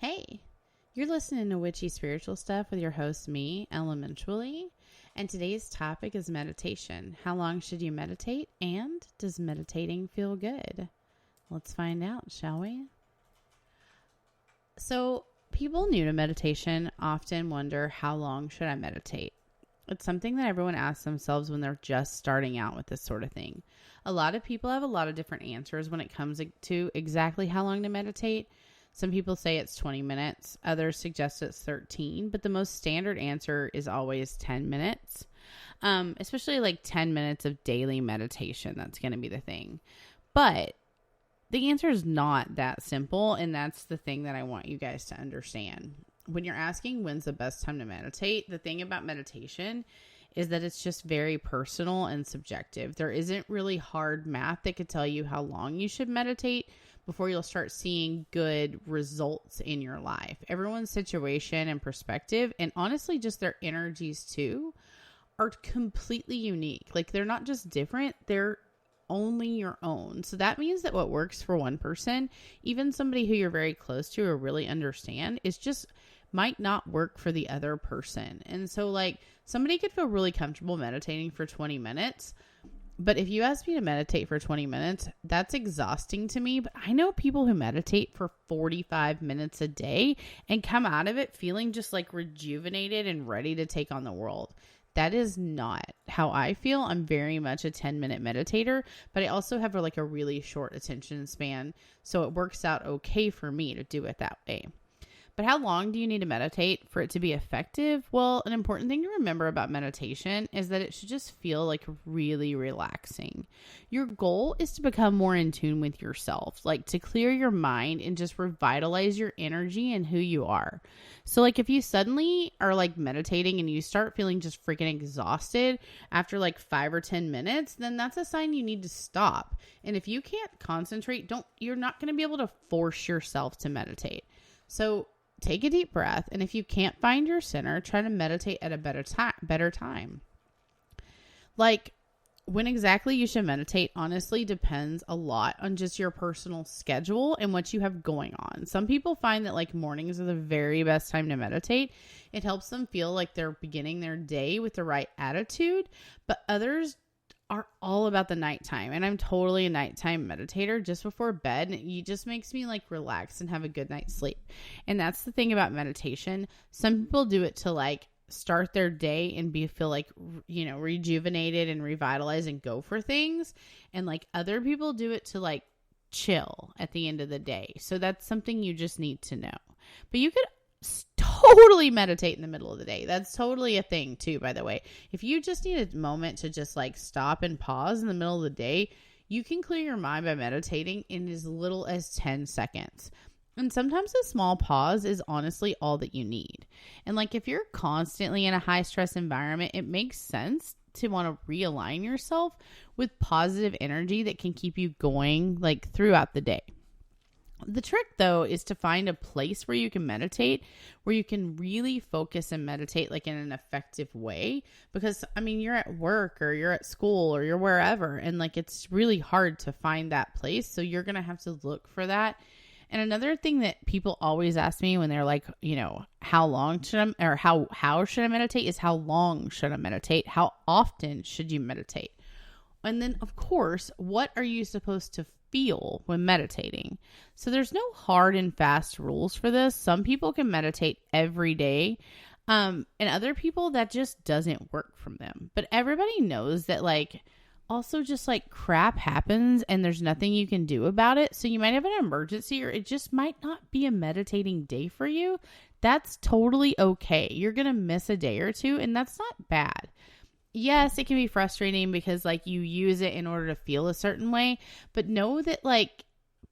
Hey, you're listening to Witchy Spiritual Stuff with your host, me, Elementually. And today's topic is meditation. How long should you meditate? And does meditating feel good? Let's find out, shall we? So, people new to meditation often wonder, how long should I meditate? It's something that everyone asks themselves when they're just starting out with this sort of thing. A lot of people have a lot of different answers when it comes to exactly how long to meditate. Some people say it's 20 minutes. Others suggest it's 13. But the most standard answer is always 10 minutes. Especially like 10 minutes of daily meditation. That's going to be the thing. But the answer is not that simple. And that's the thing that I want you guys to understand. When you're asking when's the best time to meditate, the thing about meditation is that it's just very personal and subjective. There isn't really hard math that could tell you how long you should meditate before you'll start seeing good results in your life. Everyone's situation and perspective, and honestly just their energies too, are completely unique. Like, they're not just different, they're only your own. So that means that what works for one person, even somebody who you're very close to or really understand, is just might not work for the other person. And so like somebody could feel really comfortable meditating for 20 minutes. But if you ask me to meditate for 20 minutes, that's exhausting to me. But I know people who meditate for 45 minutes a day and come out of it feeling just like rejuvenated and ready to take on the world. That is not how I feel. I'm very much a 10-minute meditator, but I also have a really short attention span. So it works out okay for me to do it that way. But how long do you need to meditate for it to be effective? Well, an important thing to remember about meditation is that it should just feel like really relaxing. Your goal is to become more in tune with yourself, like to clear your mind and just revitalize your energy and who you are. So like if you suddenly are like meditating and you start feeling just freaking exhausted after like 5 or 10 minutes, then that's a sign you need to stop. And if you can't concentrate, you're not going to be able to force yourself to meditate. So take a deep breath, and if you can't find your center, try to meditate at a better time. Like, when exactly you should meditate honestly depends a lot on just your personal schedule and what you have going on. Some people find that like mornings are the very best time to meditate. It helps them feel like they're beginning their day with the right attitude, but others are all about the nighttime. And I'm totally a nighttime meditator just before bed. And it just makes me like relax and have a good night's sleep. And that's the thing about meditation. Some people do it to like start their day and feel like, rejuvenated and revitalized and go for things. And like other people do it to like chill at the end of the day. So that's something you just need to know. But you could totally meditate in the middle of the day. That's totally a thing too, by the way. If you just need a moment to just like stop and pause in the middle of the day, you can clear your mind by meditating in as little as 10 seconds. And sometimes a small pause is honestly all that you need. And like if you're constantly in a high stress environment, it makes sense to want to realign yourself with positive energy that can keep you going like throughout the day. The trick, though, is to find a place where you can meditate, where you can really focus and meditate like in an effective way. Because, you're at work or you're at school or you're wherever, and like it's really hard to find that place. So you're going to have to look for that. And another thing that people always ask me when they're like, how long should I, or how should I meditate, is how long should I meditate? How often should you meditate? And then, of course, what are you supposed to feel when meditating? So there's no hard and fast rules for this. Some people can meditate every day. And other people, that just doesn't work from them. But everybody knows that like also just like crap happens and there's nothing you can do about it. So you might have an emergency or it just might not be a meditating day for you. That's totally okay. You're going to miss a day or two, and that's not bad. Yes, it can be frustrating because like you use it in order to feel a certain way, but know that like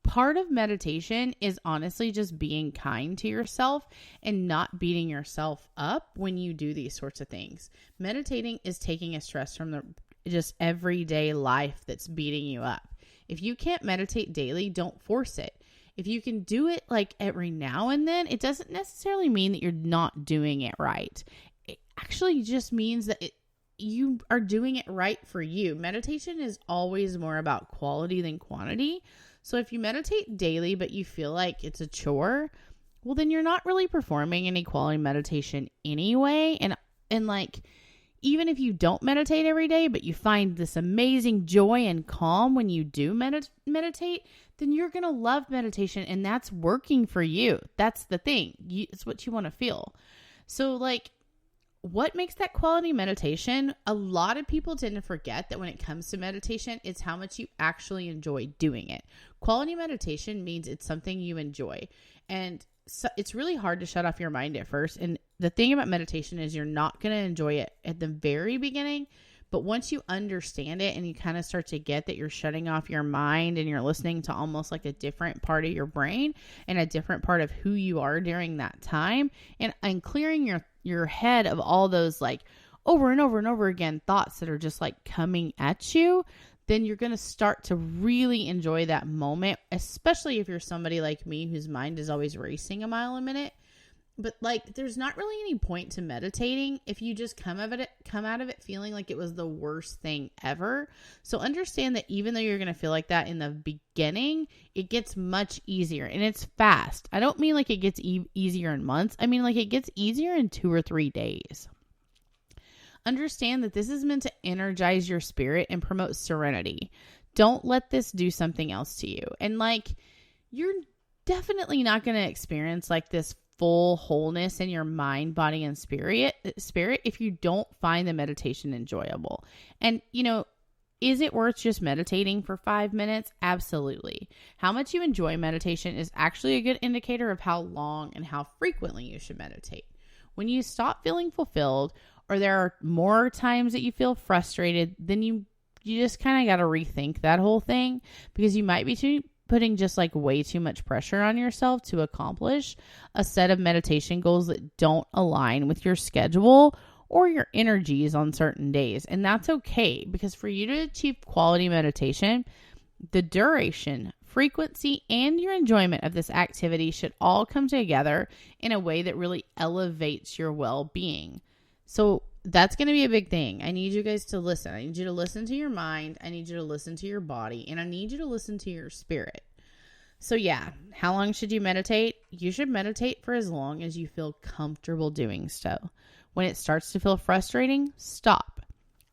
part of meditation is honestly just being kind to yourself and not beating yourself up when you do these sorts of things. Meditating is taking a stress from the just everyday life that's beating you up. If you can't meditate daily, don't force it. If you can do it like every now and then, it doesn't necessarily mean that you're not doing it right. It actually just means that you are doing it right for you. Meditation is always more about quality than quantity. So if you meditate daily, but you feel like it's a chore, well, then you're not really performing any quality meditation anyway. And like, even if you don't meditate every day, but you find this amazing joy and calm when you do meditate, then you're going to love meditation, and that's working for you. That's the thing. It's what you want to feel. So like, what makes that quality meditation? A lot of people tend to forget that when it comes to meditation, it's how much you actually enjoy doing it. Quality meditation means it's something you enjoy. And so it's really hard to shut off your mind at first. And the thing about meditation is you're not going to enjoy it at the very beginning. But once you understand it and you kind of start to get that you're shutting off your mind and you're listening to almost like a different part of your brain and a different part of who you are during that time, and clearing your head of all those like over and over and over again thoughts that are just like coming at you, then you're going to start to really enjoy that moment, especially if you're somebody like me whose mind is always racing a mile a minute. But like, there's not really any point to meditating if you just come out of it feeling like it was the worst thing ever. So understand that even though you're going to feel like that in the beginning, it gets much easier, and it's fast. I don't mean like it gets easier in months. I mean like it gets easier in 2 or 3 days. Understand that this is meant to energize your spirit and promote serenity. Don't let this do something else to you. And like, you're definitely not going to experience like this full wholeness in your mind, body, and spirit if you don't find the meditation enjoyable. And, you know, is it worth just meditating for 5 minutes? Absolutely. How much you enjoy meditation is actually a good indicator of how long and how frequently you should meditate. When you stop feeling fulfilled, or there are more times that you feel frustrated, then you just kind of got to rethink that whole thing, because you might be putting just like way too much pressure on yourself to accomplish a set of meditation goals that don't align with your schedule or your energies on certain days. And that's okay, because for you to achieve quality meditation, the duration, frequency, and your enjoyment of this activity should all come together in a way that really elevates your well-being. So that's going to be a big thing. I need you guys to listen. I need you to listen to your mind. I need you to listen to your body. And I need you to listen to your spirit. So yeah, how long should you meditate? You should meditate for as long as you feel comfortable doing so. When it starts to feel frustrating, stop.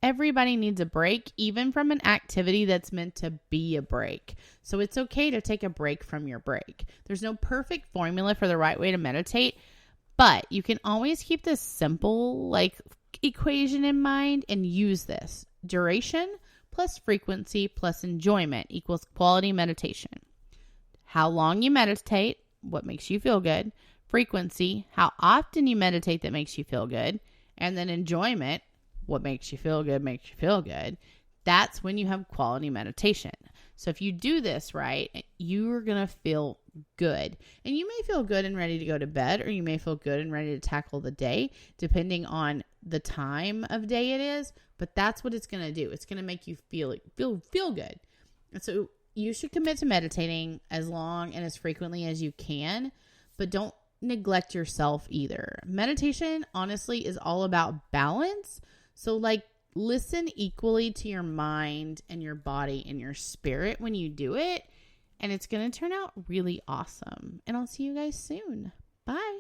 Everybody needs a break, even from an activity that's meant to be a break. So it's okay to take a break from your break. There's no perfect formula for the right way to meditate, but you can always keep this simple like equation in mind and use this. Duration plus frequency plus enjoyment equals quality meditation. How long you meditate, what makes you feel good. Frequency, how often you meditate that makes you feel good. And then enjoyment, what makes you feel good. That's when you have quality meditation. So if you do this right, you're going to feel good. And you may feel good and ready to go to bed, or you may feel good and ready to tackle the day, depending on the time of day it is. But that's what it's going to do. It's going to make you feel good. And so you should commit to meditating as long and as frequently as you can, but don't neglect yourself either. Meditation, honestly, is all about balance. So like, listen equally to your mind and your body and your spirit when you do it, and it's going to turn out really awesome. And I'll see you guys soon. Bye.